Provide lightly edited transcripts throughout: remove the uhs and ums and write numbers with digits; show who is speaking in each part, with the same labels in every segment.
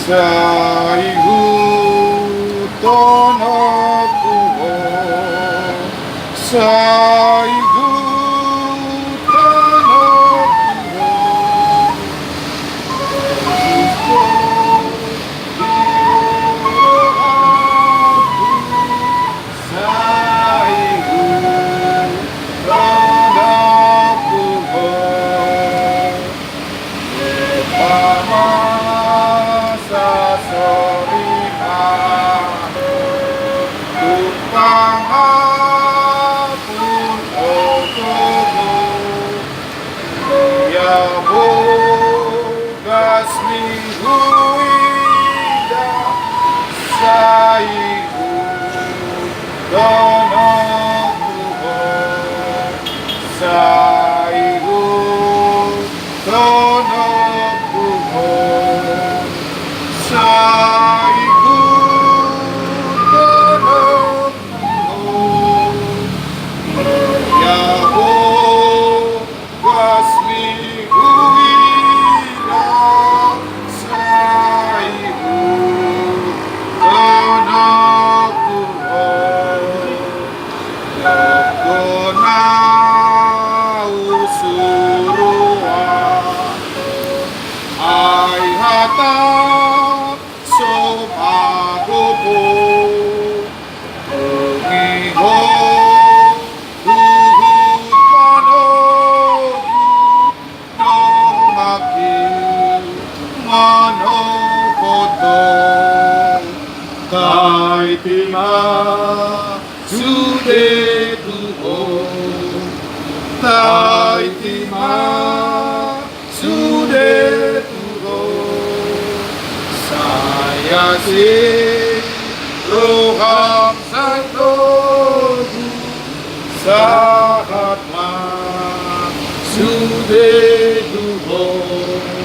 Speaker 1: sa igutom ako sa igutom ako sa igutom ako Bogas mingguida sa igutom ako sa igutom ako sa igutom ako Bogas mingguida sa igutom ako ako na usuruan ay hatag sumagubo umiho huhut panog no makil manopotong kay tima sude tuhong kay tima sude saya si roham santo sahat ma sude tuhong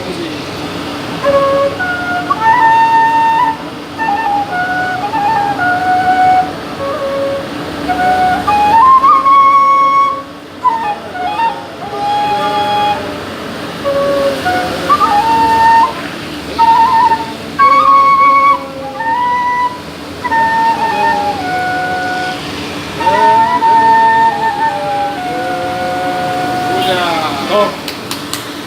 Speaker 1: Oh.